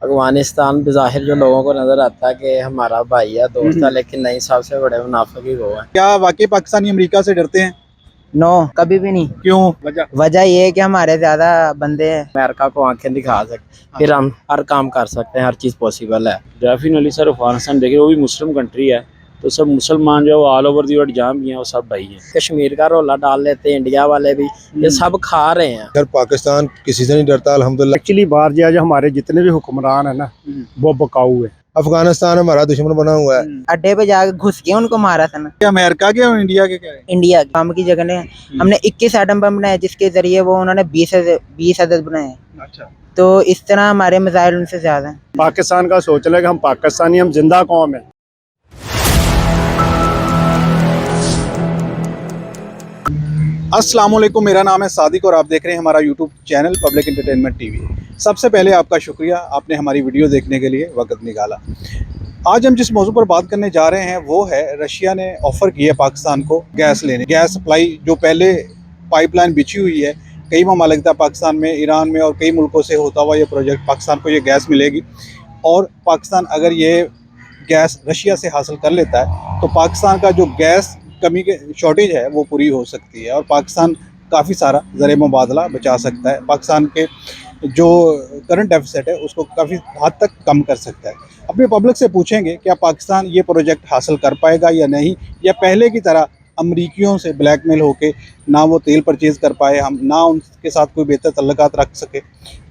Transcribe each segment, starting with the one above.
अफगानिस्तान बज़ाहिर जो लोगों को नजर आता है कि हमारा भाई है, दोस्त है, लेकिन नहीं, सबसे बड़े मुनाफिक ही वो है। क्या वाकई पाकिस्तानी अमेरिका से डरते हैं? नो, कभी भी नहीं। क्यों? वजह ये है कि हमारे ज्यादा बंदे हैं। अमेरिका को आंखें दिखा सकते, फिर हम हर काम कर सकते हैं, हर चीज़ पॉसिबल है। डेफिनेटली सर, अफगानिस्तान देखिए वो भी मुस्लिम कंट्री है, तो सब मुसलमान जो ऑल ओवर दी वर्ल्ड जहाँ भी हैं वो सब भाई हैं। कश्मीर का रोला डाल लेते हैं इंडिया वाले भी, ये सब खा रहे हैं। अगर पाकिस्तान किसी से नहीं डरता अल्हम्दुलिल्लाह। एक्चुअली बाहर जो हमारे जितने भी हुक्मरान है ना वो बकाऊ है। अफगानिस्तान हमारा दुश्मन बना हुआ है। अड्डे पे जाके घुस के उनको मारा था ना। क्या अमेरिका के और इंडिया के क्या है? इंडिया काम की जगह ने हमने 21 एटम बम बनाए, जिसके जरिए वो उन्होंने 20 अदद बनाए। अच्छा, तो इस तरह हमारे मिसाइल उनसे ज्यादा हैं। पाकिस्तान का सोच ले कि हम पाकिस्तानी, हम जिंदा कौम है। अस्सलाम वालेकुम, मेरा नाम है सादिक और आप देख रहे हैं हमारा YouTube channel public entertainment TV. सबसे पहले आपका शुक्रिया, आपने हमारी वीडियो देखने के लिए वक्त निकाला। आज हम जिस मौजू पर बात करने जा रहे हैं वो है, रशिया ने ऑफ़र की है पाकिस्तान को गैस लेने। गैस सप्लाई जो पहले पाइपलाइन बिछी हुई है कई ममालिक था पाकिस्तान में, ईरान में और कई मुल्कों से होता हुआ ये प्रोजेक्ट, पाकिस्तान को ये गैस मिलेगी। और पाकिस्तान अगर ये गैस रशिया से हासिल कर लेता है तो पाकिस्तान का जो गैस कमी के शॉर्टेज है वो पूरी हो सकती है और पाकिस्तान काफ़ी सारा ज़र मुबादला बचा सकता है। पाकिस्तान के जो करंट डेफिसिट है उसको काफ़ी हद तक कम कर सकता है। अपने पब्लिक से पूछेंगे क्या पाकिस्तान ये प्रोजेक्ट हासिल कर पाएगा या नहीं, या पहले की तरह अमरीकियों से ब्लैकमेल होके ना वो तेल परचेज़ कर पाए, हम ना उनके साथ कोई बेहतर तल्लुकात रख सके।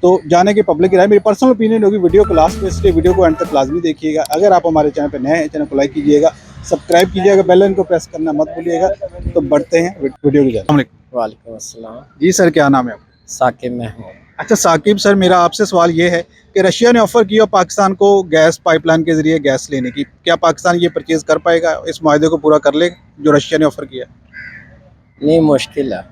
तो जाने की पब्लिक की राय, मेरी पर्सनल ओपिनियन होगी वीडियो को लास्ट में, इसलिए वीडियो को एंड तक लाजमी देखिएगा। अगर आप हमारे चैनल पर नए हैं, चैनल को लाइक कीजिएगा, सब्सक्राइब कीजिएगा, बेल आइकन को प्रेस करना मत भूलिएगा। तो बढ़ते हैं वीडियो की जानब। वालेकुम अस्सलाम। जी सर, क्या नाम है आपका? साकिब में हूँ। अच्छा साकिब सर, मेरा आपसे सवाल ये है कि रशिया ने ऑफ़र किया पाकिस्तान को गैस पाइपलाइन के ज़रिए गैस लेने की, क्या पाकिस्तान ये परचेज़ कर पाएगा, इस मुआहदे को पूरा कर लेगा जो रशिया ने ऑफ़र किया? नहीं, मुश्किल है।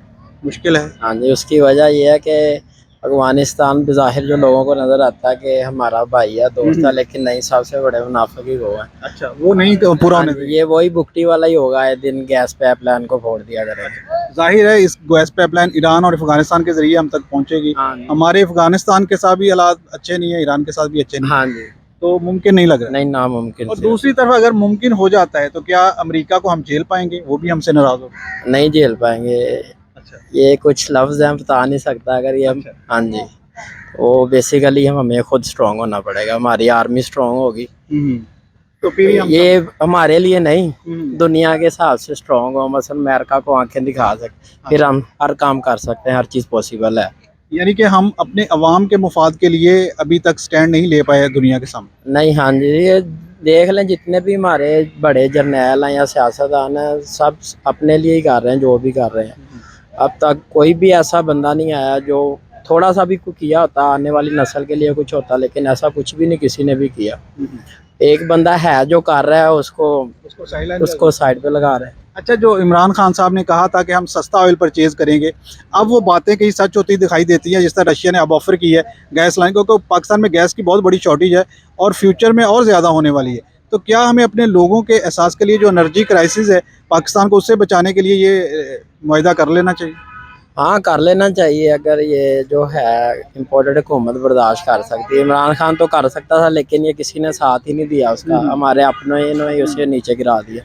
मुश्किल है। हाँ जी, उसकी वजह यह है कि अफगानिस्तान बज़ाहिर जो लोगों को नज़र आता है कि हमारा भाई है, दोस्त है, लेकिन नहीं, सबसे बड़े मुनाफिक ही वो है। अच्छा, वो नहीं तो पूरा होने हाँ, ये वही बुकटी वाला ही होगा, ये दिन गैस पाइपलाइन को फोड़ दिया करेगा। जाहिर है इस गैस पाइपलाइन ईरान और अफगानिस्तान के ज़रिए हम तक पहुँचेगी। हाँ जी। हमारे अफगानिस्तान के साथ भी हालात अच्छे नहीं है, ईरान के साथ भी अच्छे नहीं, हाँ जी, तो मुमकिन नहीं लग रहा। नहीं, नामुमकिन और से। दूसरी तरफ अगर मुमकिन हो जाता है तो क्या अमेरिका को हम झेल पाएंगे? वो भी हमसे नाराज़ होगा। नहीं झेल पाएंगे। अच्छा, ये कुछ लफ्ज़ हैं, बता नहीं सकता अगर ये हम। हाँ जी, वो बेसिकली हमें खुद स्ट्रॉन्ग होना पड़ेगा, हमारी आर्मी स्ट्रॉन्ग होगी। तो फिर ये हमारे लिए नहीं, दुनिया के हिसाब से स्ट्रॉन्ग हो, मसलन अमेरिका को आंखें दिखा सकते, फिर हम हर काम कर सकते हैं, हर चीज़ पॉसिबल है। यानी कि हम अपने अवाम के मुफाद के लिए अभी तक स्टैंड नहीं ले पाए दुनिया के सामने। नहीं, हाँ जी, ये देख लें जितने भी हमारे बड़े जर्नैल हैं या सियासतदान हैं, सब अपने लिए ही कर रहे हैं जो भी कर रहे हैं। अब तक कोई भी ऐसा बंदा नहीं आया जो थोड़ा सा भी कुछ किया होता, आने वाली नस्ल के लिए कुछ होता, लेकिन ऐसा कुछ भी नहीं किसी ने भी किया। एक बंदा है जो कर रहा है, उसको साइड पे लगा रहे हैं। अच्छा, जो इमरान खान साहब ने कहा था कि हम सस्ता ऑयल परचेज करेंगे, अब वो बातें कहीं सच होती दिखाई देती हैं। जिस तरह रशिया ने अब ऑफर की है गैस लाइन को, क्योंकि पाकिस्तान में गैस की बहुत बड़ी शॉर्टेज है और फ्यूचर में और ज़्यादा होने वाली है। तो क्या हमें अपने लोगों के एहसास के लिए जो एनर्जी क्राइसिस है पाकिस्तान को, उससे बचाने के लिए ये मुआहदा कर लेना चाहिए? हाँ, कर लेना चाहिए। अगर ये जो है इम्पोर्टेड हुकूमत बर्दाश्त कर सकती है, इमरान खान तो कर सकता था, लेकिन ये किसी ने साथ ही नहीं दिया उसका, हमारे अपनों ने उसे नीचे गिरा दिया।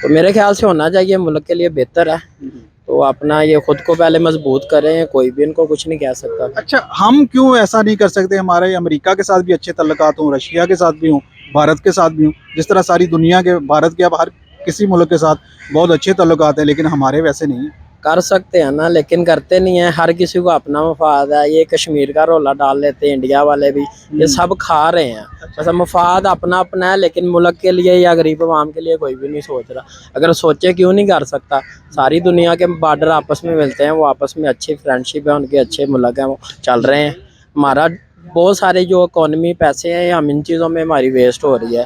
तो मेरे ख्याल से होना चाहिए, मुल्क के लिए बेहतर है। तो अपना ये खुद को पहले मजबूत करें, कोई भी इनको कुछ नहीं कह सकता। अच्छा, हम क्यों ऐसा नहीं कर सकते? हमारे अमेरिका के साथ भी अच्छे तल्लुकात हों, रशिया के साथ भी हों, भारत के साथ भी हों। जिस तरह सारी दुनिया के, भारत के अब हर किसी मुल्क के साथ बहुत अच्छे तल्लुकात हैं, लेकिन हमारे वैसे नहीं है। कर सकते हैं ना, लेकिन करते नहीं है। हर किसी को अपना मफाद है। ये कश्मीर का रोला डाल लेते हैं इंडिया वाले भी, ये सब खा रहे हैं। बस मफाद अपना अपना है, लेकिन मुल्क के लिए या गरीब आवाम के लिए कोई भी नहीं सोच रहा। अगर सोचे क्यों नहीं कर सकता? सारी दुनिया के बॉर्डर आपस में मिलते हैं, वो आपस में अच्छी फ्रेंडशिप है, उनके अच्छे मुल्क हैं, वो चल रहे हैं। हमारा बहुत सारे जो इकॉनमी पैसे हैं, हम इन चीज़ों में हमारी वेस्ट हो रही है।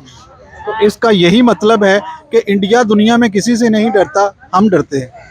तो इसका यही मतलब है कि इंडिया दुनिया में किसी से नहीं डरता, हम डरते हैं।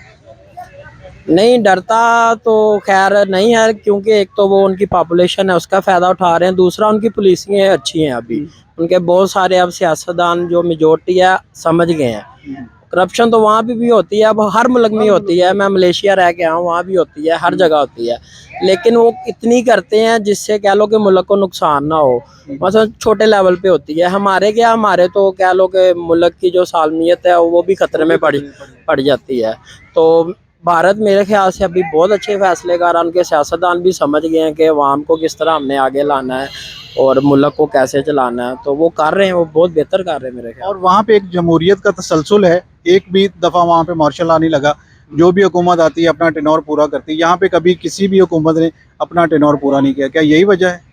नहीं डरता तो खैर नहीं है, क्योंकि एक तो वो उनकी पॉपुलेशन है, उसका फ़ायदा उठा रहे हैं। दूसरा उनकी पुलिसिंग अच्छी हैं अभी, उनके बहुत सारे अब सियासतदान जो मेजोरिटी है समझ गए हैं। करप्शन तो वहाँ भी होती है, अब हर मुल्क में होती है। मैं मलेशिया रह के आया हूँ, वहाँ भी होती है, हर जगह होती है। लेकिन वो इतनी करते हैं जिससे कह लो कि मुल्क को नुकसान ना हो, मतलब छोटे लेवल पे होती है। हमारे तो कह लो कि मुल्क की जो सालमियत है वो भी खतरे में पड़ जाती है। तो भारत मेरे ख्याल से अभी बहुत अच्छे फैसले कर रहा है, उनके सियासतदान भी समझ गए हैं कि अवाम को किस तरह हमने आगे लाना है और मुल्क को कैसे चलाना है, तो वो कर रहे हैं, वो बहुत बेहतर कर रहे हैं मेरे ख्याल। और वहाँ पे एक जमहूरियत का तसलसल है, एक भी दफ़ा वहाँ पे मार्शल लॉ नहीं लगा। जो भी हुकूमत आती है अपना टेनोर पूरा करती है। यहाँ पे कभी किसी भी हुकूमत ने अपना टेनोर पूरा नहीं किया। क्या यही वजह है?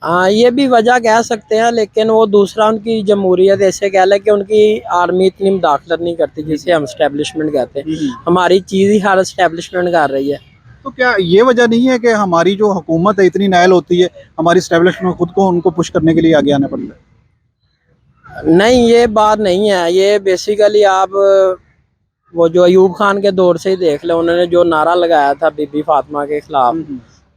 हाँ, ये भी वजह कह सकते हैं, लेकिन वो दूसरा उनकी जमहूरियत ऐसे कह लें कि उनकी आर्मी इतनी मुदाखलत नहीं करती जिसे हम स्टैब्लिशमेंट कहते हैं। हमारी चीज़ ही हर स्टैब्लिशमेंट कर रही है। तो क्या ये वजह नहीं है कि हमारी जो हुकूमत है इतनी नायल होती है, हमारी स्टैब्लिशमेंट खुद को उनको पुश करने के लिए आगे आना पड़ता है? नहीं, ये बात नहीं है। ये बेसिकली आप वो जो अयूब खान के दौर से ही देख ले, उन्होंने जो नारा लगाया था बीबी फातिमा के खिलाफ,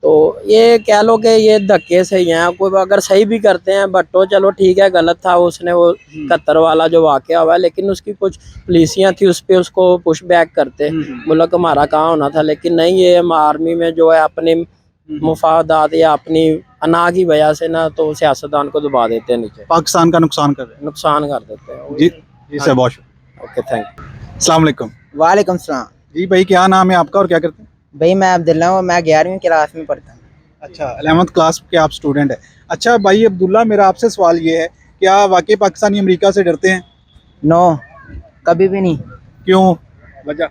तो ये कह लो कि ये धक्के से ही हैं। कोई अगर सही भी करते हैं भट्टो, चलो ठीक है, गलत था उसने वो 71 वाला जो वाक़या हुआ है, लेकिन उसकी कुछ पुलिसियाँ थी उस पर उसको पुश बैक करते, मुल्क हमारा कहाँ होना था। लेकिन नहीं, ये आर्मी में जो है अपने मुफादात या अपनी अना की वजह से ना, तो सियासतदान को दबा देते हैं नीचे, पाकिस्तान का नुकसान कर रहे नुकसान कर देते हैं। हैं। जी सर, बहुत शुक्रिया। Okay, thank you. अस्सलाम वालेकुम। वालेकुम सलाम। जी भाई, क्या नाम है आपका और क्या करते हैं? भाई मैं अब्दुल्ला हूँ, मैं 11वीं क्लास में पढ़ता हूँ। अच्छा, 11th क्लास के आप स्टूडेंट हैं। अच्छा भाई अब्दुल्ला, मेरा आपसे सवाल ये है, क्या वाकई पाकिस्तानी अमेरिका से डरते हैं? नो, कभी भी नहीं। क्यों? वजह?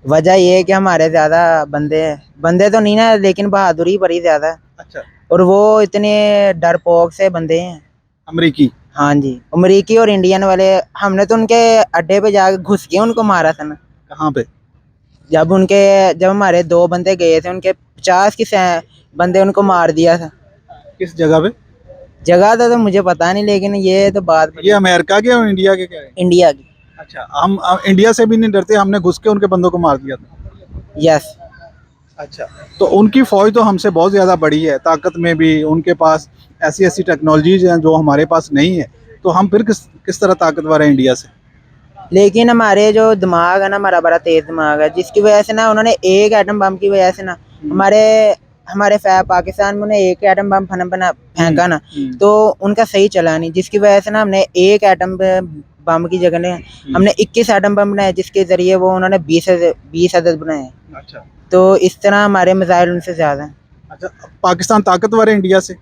वजह ये है कि हमारे ज़्यादा बंदे तो नहीं ना, लेकिन बहादुरी बड़ी ज़्यादा है। अच्छा, और वो इतने डरपोक से बंदे हैं। अमरीकी? हाँ जी, अमरीकी और इंडियन वाले। हमने तो उनके अड्डे पे जाके घुस के उनको मारा था ना। कहाँ पे? जब हमारे 2 बंदे गए थे, उनके 50 की बंदे उनको मार दिया था। किस जगह पे? जगह तो मुझे पता नहीं, लेकिन ये तो बात ये अमेरिका के और इंडिया के क्या है? इंडिया की। अच्छा, हम इंडिया से भी नहीं डरते, हमने घुस के उनके बंदों को मार दिया था। यस। अच्छा, तो उनकी फौज तो हमसे बहुत ज़्यादा बड़ी है, ताकत में भी उनके पास ऐसी ऐसी टेक्नोलॉजीज हैं जो हमारे पास नहीं है। तो हम फिर किस तरह ताकतवर है इंडिया से? लेकिन हमारे जो दिमाग है ना, हमारा बड़ा तेज दिमाग है, जिसकी वजह से ना उन्होंने एक एटम बम की वजह से ना हमारे पाकिस्तान में उन्हें एक एटम बम फेंका ना, तो उनका सही चला नहीं, जिसकी वजह से ना हमने एक एटम बम की जगह ने हमने 21 एटम बम बनाए, जिसके जरिए वो उन्होंने 20 अदद बनाए। अच्छा, तो इस तरह हमारे मिसाइल उनसे ज़्यादा हैं। अच्छा, पाकिस्तान ताकतवर है इंडिया से?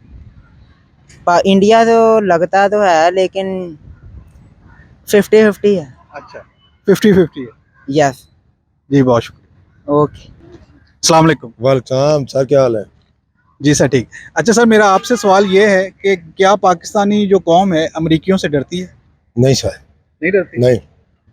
इंडिया तो लगता तो है, लेकिन 50-50 है। अच्छा, 50-50 है। यस। जी, बहुत शुक्रिया। ओके। अस्सलाम वालेकुम। वालेकुम सर, क्या हाल है? जी सर, ठीक। अच्छा सर, मेरा आपसे सवाल ये है कि क्या पाकिस्तानी जो कौम है अमरीकियों से डरती है? नहीं सर, नहीं डरती? नहीं,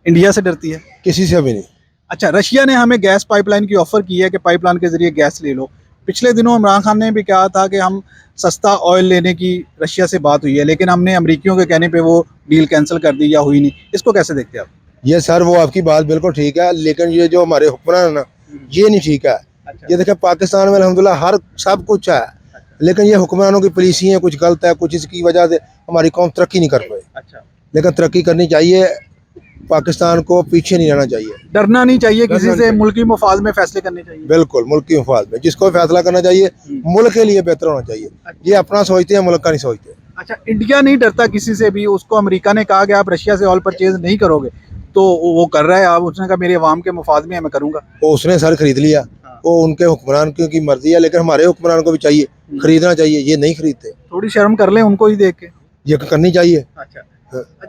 इंडिया से डरती है? किसी से भी नहीं। अच्छा, रशिया ने हमें गैस पाइपलाइन की ऑफ़र की है कि पाइपलाइन के ज़रिए गैस ले लो। पिछले दिनों इमरान खान ने भी कहा था कि हम सस्ता ऑयल लेने की रशिया से बात हुई है, लेकिन हमने अमरीकियों के कहने पे वो डील कैंसिल कर दी या हुई नहीं। इसको कैसे देखते हैं आप? ये सर वो आपकी बात बिल्कुल ठीक है, लेकिन ये जो हमारे हुक्मरान है ना, ये नहीं ठीक है। अच्छा। ये देखें, पाकिस्तान में अल्हम्दुलिल्लाह हर सब कुछ है, लेकिन ये हुक्मरानों की पॉलिसियाँ कुछ गलत है, कुछ इसकी वजह से हमारी कौम तरक्की नहीं कर पाई। अच्छा, लेकिन तरक्की करनी चाहिए, पाकिस्तान को पीछे नहीं रहना चाहिए। डरना नहीं चाहिए डरना किसी नहीं से, चाहिए। मुल्की मफाद में फैसले करने चाहिए। बिल्कुल, मुल्क की मफाद में जिसको फैसला करना चाहिए, मुल्क के लिए बेहतर होना चाहिए। ये अपना सोचते हैं, मुल्क का नहीं सोचते। अच्छा, इंडिया नहीं डरता किसी से भी। उसको अमेरिका ने कहा कि आप रशिया से ऑयल परचेज नहीं करोगे, तो वो कर रहा है। आप उसने कहा मेरे अवाम के मफाद में है, मैं करूँगा। वो उसने सर खरीद लिया, वो उनके हुक्मरान की मर्जी है, लेकिन हमारे हुक्मरान को भी चाहिए खरीदना चाहिए। ये नहीं खरीदते, थोड़ी शर्म कर लें उनको ही देख के। ये करनी चाहिए। अच्छा,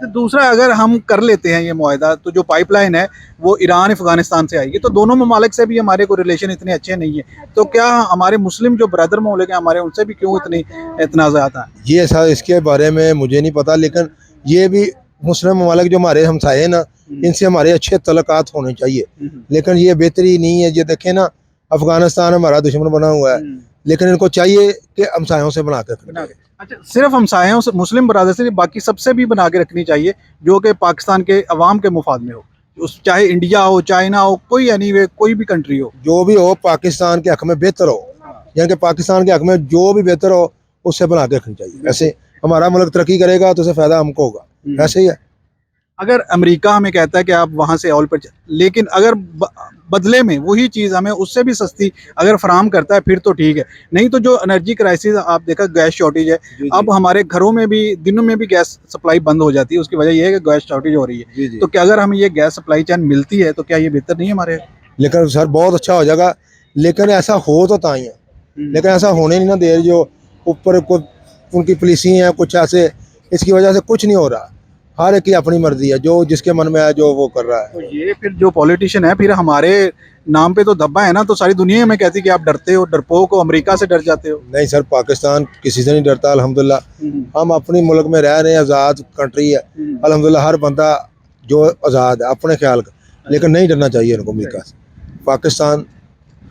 दूसरा, अगर हम कर लेते हैं ये मुआहदा, तो जो पाइपलाइन है वो ईरान अफगानिस्तान से आएगी, तो दोनों ममालिक से भी हमारे को रिलेशन इतने अच्छे नहीं है। तो क्या हमारे मुस्लिम जो ब्रदर मौलिक हैं हमारे, उनसे भी क्यों इतनी इतनाज़ात हैं? ये सर इसके बारे में मुझे नहीं पता, लेकिन ये भी मुस्लिम ममालिक जो हमारे हमसाए हैं ना, इनसे हमारे अच्छे तल्लुकात होने चाहिए। लेकिन ये बेहतरी नहीं है। ये देखें ना, अफगानिस्तान हमारा दुश्मन बना हुआ है, लेकिन इनको चाहिए कि हमसायों से बना के रखें। अच्छा, सिर्फ हमसायों से, मुस्लिम बरादर से, बाकी सबसे भी बना के रखनी चाहिए जो कि पाकिस्तान के अवाम के मुफाद में हो। उस चाहे इंडिया हो, चाइना हो, कोई एनीवे कोई भी कंट्री हो, जो भी हो पाकिस्तान के हक में बेहतर हो, यानी कि पाकिस्तान के हक में जो भी बेहतर हो उससे बना के रखनी चाहिए। ऐसे हमारा मुल्क तरक्की करेगा तो उससे फ़ायदा हमको होगा। ऐसे ही है। अगर अमेरिका हमें कहता है कि आप वहाँ से ऑयल पर, लेकिन अगर बदले में वही चीज़ हमें उससे भी सस्ती अगर फराहम करता है फिर तो ठीक है, नहीं तो जो एनर्जी क्राइसिस आप देखा, गैस शॉर्टेज है, अब हमारे घरों में भी दिनों में भी गैस सप्लाई बंद हो जाती है, उसकी वजह यह है कि गैस शॉर्टेज हो रही है। तो क्या अगर हमें ये गैस सप्लाई चेन मिलती है तो क्या ये बेहतर नहीं है हमारे? लेकिन सर बहुत अच्छा हो जाएगा, लेकिन ऐसा हो तो ताई है, लेकिन ऐसा होने नहीं ना दे रही। जो ऊपर उनकी पॉलिसी है कुछ ऐसे, इसकी वजह से कुछ नहीं हो रहा। हर एक की अपनी मर्जी है, जो जिसके मन में है जो वो कर रहा है। तो ये फिर जो पॉलिटिशियन है फिर हमारे नाम पे तो धब्बा है ना, तो सारी दुनिया हमें कहती है कि आप डरते हो, डरपोक हो, अमेरिका से डर जाते हो। नहीं सर, पाकिस्तान किसी से नहीं डरता अल्हम्दुलिल्लाह। हम अपने मुल्क में रह रहे हैं, आज़ाद कंट्री है अल्हम्दुलिल्लाह। हर बंदा जो आज़ाद है अपने ख्याल का, लेकिन नहीं डरना चाहिए इनको अमेरिका से। पाकिस्तान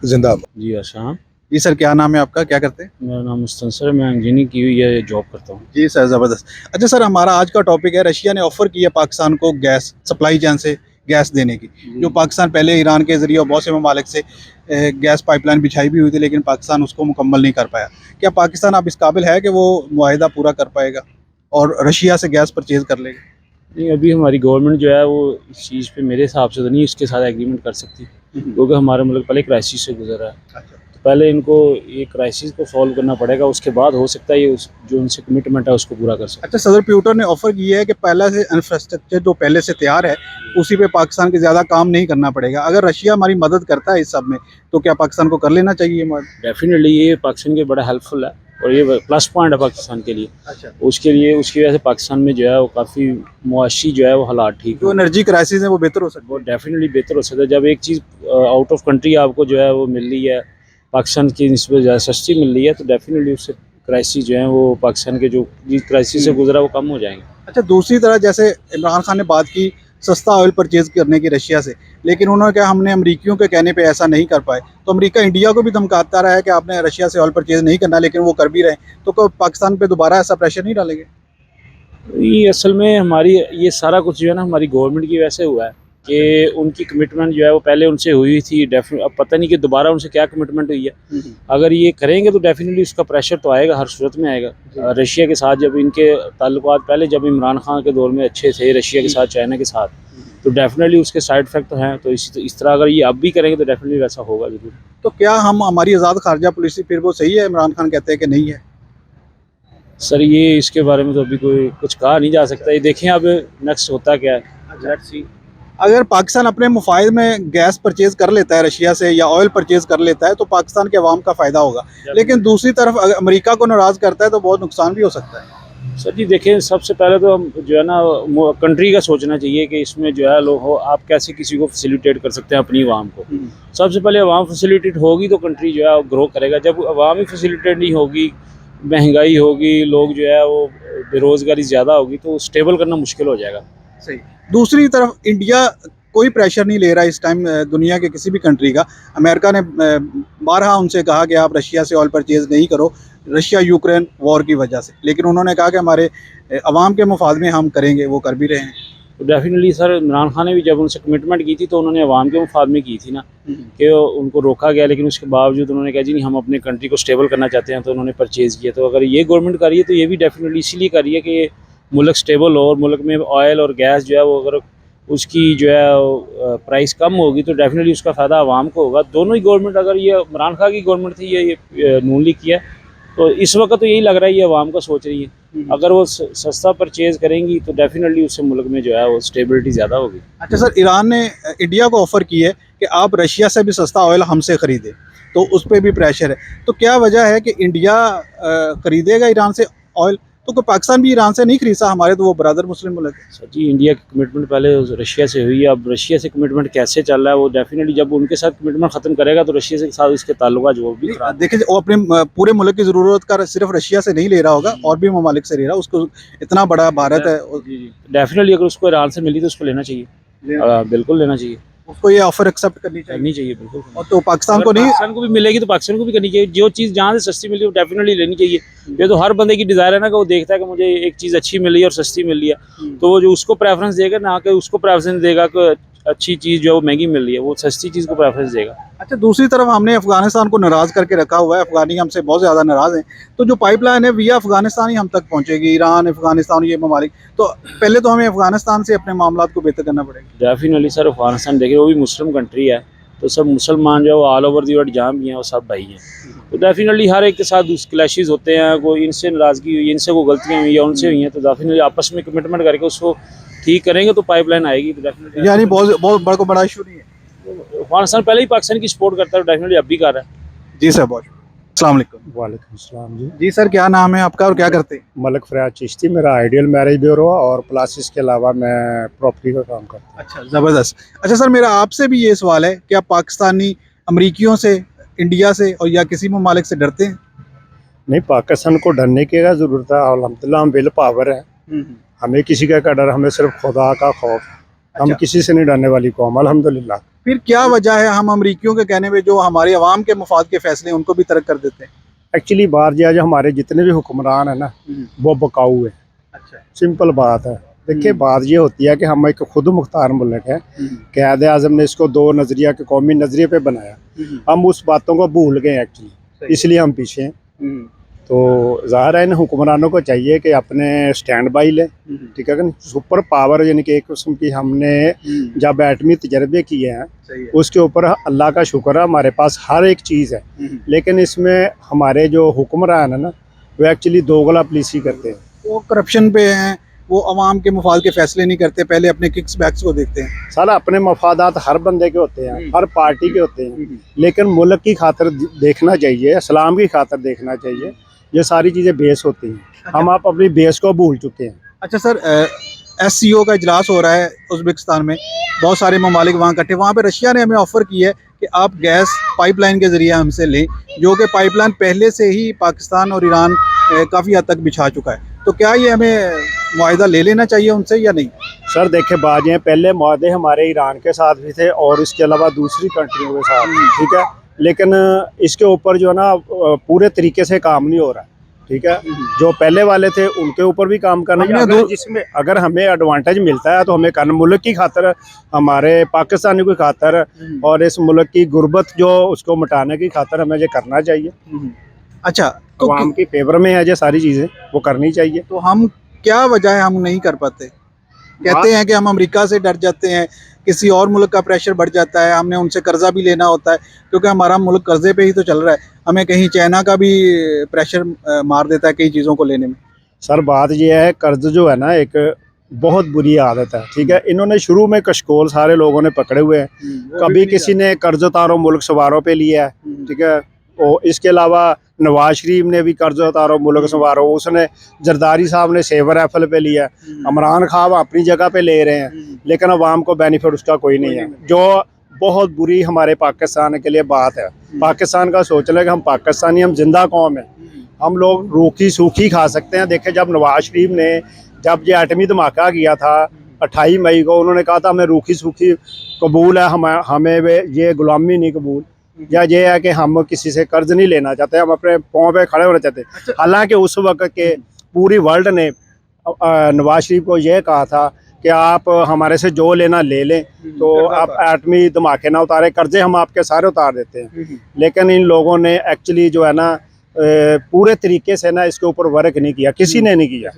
जिंदाबाद। जी अच्छा। जी सर, क्या नाम है आपका, क्या करते हैं? मेरा नाम मुस्तंसर है, मैं इंजीनियरिंग की हुई है, जॉब करता हूँ। जी सर, ज़बरदस्त। अच्छा सर, हमारा आज का टॉपिक है रशिया ने ऑफ़र की है पाकिस्तान को गैस सप्लाई चेन से गैस देने की। जो पाकिस्तान पहले ईरान के ज़रिए और बहुत से ममालिक से गैस पाइपलाइन बिछाई भी हुई थी, लेकिन पाकिस्तान उसको मुकम्मल नहीं कर पाया। क्या पाकिस्तान अब इस काबिल है कि वो मुआहिदा पूरा कर पाएगा और रशिया से गैस परचेज़ कर लेगा? नहीं, अभी हमारी गवर्नमेंट जो है वो इस चीज़ पे मेरे हिसाब से तो नहीं इसके साथ एग्रीमेंट कर सकती, क्योंकि हमारा मुल्क पहले क्राइसिस से गुजर रहा है। तो पहले इनको ये क्राइसिस को सॉल्व करना पड़ेगा, उसके बाद हो सकता है ये जो उनसे कमिटमेंट है उसको पूरा कर सकते। अच्छा, सदर प्यूटर ने ऑफ़र किया है कि पहले से इंफ्रास्ट्रक्चर जो पहले से तैयार है उसी पे पाकिस्तान के ज़्यादा काम नहीं करना पड़ेगा। अगर रशिया हमारी मदद करता है इस सब में तो क्या पाकिस्तान को कर लेना चाहिए? डेफिनेटली ये पाकिस्तान के बड़ा हेल्पफुल है और ये प्लस पॉइंट है पाकिस्तान के लिए। अच्छा, उसके लिए उसकी वजह से पाकिस्तान में जो है वो काफ़ी मुआशी जो है वो हालात ठीक जो है, एनर्जी क्राइसिस है वो बेहतर हो सकता वो डेफिनेटली बेहतर हो सकता है। जब एक चीज़ आउट ऑफ कंट्री आपको जो है वो मिल रही है, पाकिस्तान की निस्बत ज़्यादा सस्ती मिल रही है, तो डेफिनेटली उससे क्राइसिस जो है वो पाकिस्तान के जो क्राइसिस से गुजरा वो कम हो जाएंगे। अच्छा, दूसरी तरह जैसे इमरान खान ने बात की सस्ता ऑयल परचेज करने की रशिया से, लेकिन उन्होंने कहा हमने अमरीकियों के कहने पे ऐसा नहीं कर पाए, तो अमेरिका इंडिया को भी धमकाता रहा है कि आपने रशिया से ऑयल परचेज नहीं करना, लेकिन वो कर भी रहे, तो क्या पाकिस्तान पे दोबारा ऐसा प्रेशर नहीं डालेंगे? ये असल में हमारी ये सारा कुछ जो है ना हमारी गवर्नमेंट की वजह से हुआ है कि उनकी कमिटमेंट जो है वो पहले उनसे हुई थी। अब पता नहीं कि दोबारा उनसे क्या कमिटमेंट हुई है। अगर ये करेंगे तो डेफिनेटली उसका प्रेशर तो आएगा, हर सूरत में आएगा। रशिया के साथ जब इनके ताल्लुकात पहले जब इमरान खान के दौर में अच्छे थे रशिया के साथ, चाइना के साथ, तो डेफिनेटली उसके साइड इफेक्ट तो हैं। तो इस तरह अगर ये अब भी करेंगे तो डेफिनेटली वैसा होगा जरूर। तो क्या हम हमारी आज़ाद खारजा पॉलिसी फिर वो सही है? इमरान खान कहते हैं कि नहीं है। सर ये इसके बारे में तो अभी कोई कुछ कहा नहीं जा सकता, ये देखें अब नेक्स्ट होता क्या है। Let's see. अगर पाकिस्तान अपने मुफाहिद में गैस परचेज कर लेता है रशिया से या ऑयल परचेज कर लेता है तो पाकिस्तान के अवाम का फ़ायदा होगा, लेकिन दूसरी तरफ अगर अमेरिका को नाराज़ करता है तो बहुत नुकसान भी हो सकता है। सर जी देखें, सबसे पहले तो हम जो है ना कंट्री का सोचना चाहिए कि इसमें जो है लोग हो, आप कैसे किसी को फैसिलिटेट कर सकते हैं अपनी आवाम को। सबसे पहले आवाम फैसिलिटेट होगी तो कंट्री जो है वो ग्रो करेगा। जब आवाम ही फैसिलिटेट नहीं होगी, महंगाई होगी, लोग जो है वो बेरोज़गारी ज़्यादा होगी, तो स्टेबल करना मुश्किल हो जाएगा। सही। दूसरी तरफ इंडिया कोई प्रेशर नहीं ले रहा इस टाइम दुनिया के किसी भी कंट्री का। अमेरिका ने बारहा उनसे कहा कि आप रशिया से ऑयल परचेज नहीं करो, रशिया यूक्रेन वॉर की वजह से, लेकिन उन्होंने कहा कि हमारे अवाम के मुफाद में हम करेंगे, वो कर भी रहे हैं। तो डेफिनेटली सर इमरान खान ने भी जब उनसे कमिटमेंट की थी तो उन्होंने अवाम के मुफाद में की थी ना, कि उनको रोका गया, लेकिन उसके बावजूद उन्होंने कहा जी नहीं हम अपने कंट्री को स्टेबल करना चाहते हैं, तो उन्होंने परचेज़ किया। तो अगर ये गवर्नमेंट कर रही है तो ये भी डेफिनेटली इसीलिए कर रही है कि मुल्क स्टेबल हो और मुल्क में ऑयल और गैस जो है वो अगर उसकी जो है प्राइस कम होगी तो डेफिनेटली उसका फ़ायदा आवाम को होगा। दोनों ही गवर्नमेंट, अगर ये इमरान खान की गवर्नमेंट थी ये नून लीग की है, तो इस वक्त तो यही लग रहा है ये आवाम का सोच रही है। अगर वो सस्ता परचेज़ करेंगी तो डेफिनेटली उससे मुल्क में जो है वो स्टेबिलिटी ज़्यादा होगी। अच्छा सर, ईरान ने इंडिया को ऑफ़र की है कि आप रशिया से भी सस्ता ऑयल हमसे ख़रीदें, तो उस पर भी प्रेशर है। तो क्या वजह है कि इंडिया ख़रीदेगा ईरान से ऑयल? तो कोई पाकिस्तान भी ईरान से नहीं खरीदा, हमारे तो वो ब्रदर मुस्लिम मुल्क है। सर जी इंडिया की कमिटमेंट पहले रशिया से हुई है, अब रशिया से कमिटमेंट कैसे चल रहा है वो डेफिनेटली जब उनके साथ कमिटमेंट ख़त्म करेगा तो रशिया से साथ इसके ताल्लुकात जो भी खराब। देखिए, वो अपने पूरे मुल्क की ज़रूरत का सिर्फ रशिया से नहीं ले रहा होगा, और भी ममालिक से ले रहा है। उसको इतना बड़ा भारत है, जी जी डेफिनेटली अगर उसको ईरान से मिली तो उसको लेना चाहिए, बिल्कुल लेना चाहिए, उसको ये ऑफ़र एक्सेप्ट करनी चाहिए। बिल्कुल। और तो पाकिस्तान को नहीं, पाकिस्तान को भी मिलेगी तो पाकिस्तान को भी करनी चाहिए। जो चीज़ जहाँ से सस्ती मिली वो डेफिनेटली लेनी चाहिए। ये तो हर बंदे की डिज़ायर है ना कि वो देखता है कि मुझे एक चीज़ अच्छी मिल रही है और सस्ती मिल रही है, तो वो जो उसको प्रेफरेंस देगा ना कि उसको प्रेफरेंस देगा कि अच्छी चीज़ जो है वो महंगी मिल रही है, वो सस्ती चीज़ को प्रेफरेंस देगा। अच्छा, दूसरी तरफ हमने अफगानिस्तान को नाराज करके रखा हुआ है, अफगानी हमसे बहुत ज़्यादा नाराज़ हैं, तो जो पाइपलाइन है विया अफगानिस्तान ही हम तक पहुंचेगी, ईरान, अफगानिस्तान, ये ममालिक, तो पहले तो हमें अफगानिस्तान से अपने मामलात को बेहतर करना पड़ेगा। डेफिनेटली सर, अफगानिस्तान देखिए वो भी मुस्लिम कंट्री है, तो सब मुसलमान जो है वो ऑल ओवर दी वर्ल्ड जहाँ भी हैं वो सब भाई हैं। तो डेफिनेटली हर एक के साथ क्लैशेस होते हैं, कोई इनसे नाराज़गी हुई, इनसे कोई गलतियाँ हुई या उनसे हुई हैं, तो डेफिनेटली आपस में कमिटमेंट करके उसको ठीक करेंगे तो पाइपलाइन आएगी। तो डेफिनेटली यानी बहुत बड़ा को बड़ा इशू नहीं है। अफगानिस्तान पहले ही पाकिस्तान की सपोर्ट करता है, डेफिनेटली अब भी कर रहा है। जी सर, बहुत अस्सलाम वालेकुम। वालेकुम सलाम जी। जी सर, क्या नाम है आपका और क्या करते हैं? मलिक फरियाद चिश्ती, मेरा आइडियल मैरिज ब्यूरो और प्लस इसके अलावा मैं प्रॉपर्टी का काम करता हूँ। अच्छा, ज़बरदस्त। अच्छा सर, मेरा आपसे भी ये सवाल है, क्या पाकिस्तानी अमरीकियों से, इंडिया से और या किसी ममालिक से डरते हैं? नहीं, पाकिस्तान को डरने की क्या ज़रूरत है, अल्हम्दुलिल्लाह हम विल पावर है, हमें किसी का डर, हमें सिर्फ खुदा का खौफ। हम अच्छा। किसी से नहीं डरने वाली कौम, अल्हम्दुलिल्लाह। फिर क्या वजह है हम अमरीकियों के कहने में जो हमारे अवाम के मफाद के फैसले हैं उनको भी तरक कर देते हैं? एक्चुअली बाहर जो हमारे जितने भी हुक्मरान है ना, वो बकाऊ है। अच्छा। सिंपल बात है। देखिए, बात ये होती है कि हम एक खुद मुख्तार मुल्क है, क़ायद आज़म ने इसको दो नज़रिया के कौमी नज़रिए पे बनाया, हम उस बातों को भूल गए एक्चुअली, इसलिए हम पीछे हैं। तो ज़ाहिर है इन हुक्मरानों को चाहिए कि अपने स्टैंड बाई लें, ठीक है कि नहीं। सुपर पावर यानी कि एक किस्म की हमने जब एटमी तजर्बे किए हैं, उसके ऊपर अल्लाह का शुक्र है हमारे पास हर एक चीज़ है, लेकिन इसमें हमारे जो हुक्मरान है ना, वो एक्चुअली दोगला पॉलिसी करते हैं। वो करप्शन पे हैं, वो अवाम के मफाद के फैसले नहीं करते, पहले अपने किक्स बैक्स को देखते हैं। साला अपने मफादात हर बंदे के होते हैं, हर पार्टी के होते हैं, लेकिन मुल्क की खातर देखना चाहिए, इस्लाम की खातर देखना चाहिए, ये सारी चीज़ें बेस होती हैं। हम आप अपनी बेस को भूल चुके हैं। अच्छा सर, SCO का इजलास हो रहा है उज़्बेकिस्तान में, बहुत सारे ममालिक वहाँ इकट्ठे, वहाँ पे रशिया ने हमें ऑफ़र की है कि आप गैस पाइपलाइन के ज़रिए हमसे लें, जो कि पाइपलाइन पहले से ही पाकिस्तान और ईरान काफ़ी हद तक बिछा चुका है, तो क्या ये हमें मुआहिदा ले लेना चाहिए उनसे या नहीं? सर देखिए, बात ये पहले मुआहदे हमारे ईरान के साथ भी थे और इसके अलावा दूसरी कंट्रियों के साथ, ठीक है, लेकिन इसके ऊपर जो है ना पूरे तरीके से काम नहीं हो रहा, ठीक है। जो पहले वाले थे उनके ऊपर भी काम करना चाहिए, जिसमें अगर हमें एडवांटेज मिलता है तो हमें करना, मुल्क की खातर, हमारे पाकिस्तानी की खातर और इस मुल्क की गुर्बत जो उसको मिटाने की खातर हमें ये करना चाहिए। अच्छा, तो आवाम की फेवर में है ये सारी चीज़ें, वो करनी चाहिए। तो हम क्या वजह है हम नहीं कर पाते? कहते हैं कि हम अमेरिका से डर जाते हैं, किसी और मुल्क का प्रेशर बढ़ जाता है, हमने उनसे कर्जा भी लेना होता है, क्योंकि हमारा मुल्क कर्जे पे ही तो चल रहा है, हमें कहीं चाइना का भी प्रेशर मार देता है कई चीज़ों को लेने में। सर बात ये है, कर्ज जो है ना एक बहुत बुरी आदत है, ठीक है। इन्होंने शुरू में कशकोल सारे लोगों ने पकड़े हुए हैं, कभी किसी ने कर्ज उतारो मुल्क सवारों पे लिया है, ठीक है। और इसके अलावा नवाज शरीफ ने भी कर्ज उतारो मुल्क संवारो, उसने जरदारी साहब ने सेवर राइफल पे लिया, इमरान खान अपनी जगह पे ले रहे हैं, लेकिन अवाम को बेनिफिट उसका कोई नहीं है, जो बहुत बुरी हमारे पाकिस्तान के लिए बात है। पाकिस्तान का सोच लें कि हम पाकिस्तानी, हम जिंदा कौम है, हम लोग रूखी सूखी खा सकते हैं। देखे, जब नवाज शरीफ ने जब ये एटमी धमाका किया था 28 मई को, उन्होंने कहा था हमें रूखी सूखी कबूल है, हमें ये गुलामी नहीं कबूल, या ये है कि हम किसी से कर्ज नहीं लेना चाहते, हम अपने पाँव पे खड़े होना चाहते। हालांकि उस वक्त के पूरी वर्ल्ड ने नवाज शरीफ को ये कहा था कि आप हमारे से जो लेना ले लें, तो आप एटमी धमाके ना उतारे, कर्जे हम आपके सारे उतार देते हैं। लेकिन इन लोगों ने एक्चुअली जो है ना पूरे तरीके से ना इसके ऊपर वर्क नहीं किया, किसी ने नहीं किया,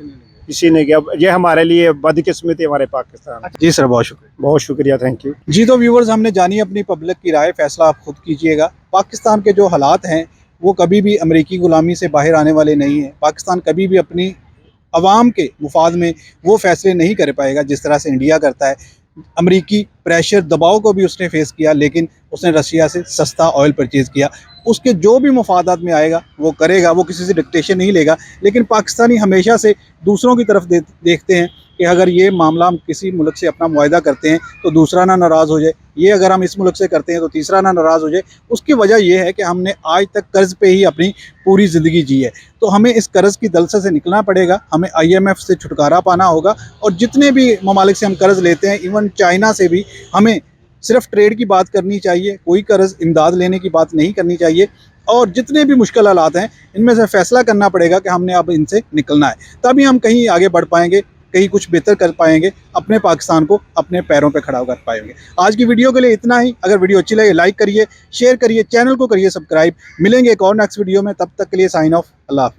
किसी ने किया। ये हमारे लिए बदकिस्मती हमारे पाकिस्तान। जी सर, बहुत शुक्रिया। बहुत शुक्रिया, थैंक यू। जी, तो व्यूवर्स, हमने जानी अपनी पब्लिक की राय, फैसला आप खुद कीजिएगा। पाकिस्तान के जो हालात हैं वो कभी भी अमेरिकी गुलामी से बाहर आने वाले नहीं हैं। पाकिस्तान कभी भी अपनी अवाम के मुफाद में वो फैसले नहीं कर पाएगा जिस तरह से इंडिया करता है। अमेरिकी प्रेशर दबाव को भी उसने फेस किया, लेकिन उसने रशिया से सस्ता ऑयल परचेज़ किया। उसके जो भी मुफादात में आएगा वो करेगा, वो किसी से डिक्टेशन नहीं लेगा। लेकिन पाकिस्तानी हमेशा से दूसरों की तरफ देखते हैं कि अगर ये मामला हम किसी मुल्क से अपना मुआहिदा करते हैं तो दूसरा ना नाराज़ हो जाए, ये अगर हम इस मुल्क से करते हैं तो तीसरा ना नाराज़ हो जाए। उसकी वजह यह है कि हमने आज तक कर्ज़ पे ही अपनी पूरी ज़िंदगी जी है, तो हमें इस कर्ज़ की दलदल से निकलना पड़ेगा। हमें IMF से छुटकारा पाना होगा, और जितने भी ममालिक से हम कर्ज़ लेते हैं, इवन चाइना से भी, हमें सिर्फ ट्रेड की बात करनी चाहिए, कोई कर्ज़ इमदाद लेने की बात नहीं करनी चाहिए। और जितने भी मुश्किल हालात हैं इनमें से फ़ैसला करना पड़ेगा कि हमने अब इनसे निकलना है, तभी हम कहीं आगे बढ़ पाएंगे। कहीं कुछ बेहतर कर पाएंगे, अपने पाकिस्तान को अपने पैरों पे खड़ा कर पाएंगे। आज की वीडियो के लिए इतना ही। अगर वीडियो अच्छी लगे लाइक करिए, शेयर करिए, चैनल को करिए सब्सक्राइब। मिलेंगे एक और नेक्स्ट वीडियो में, तब तक के लिए साइन ऑफ। अल्लाह हाफिज़।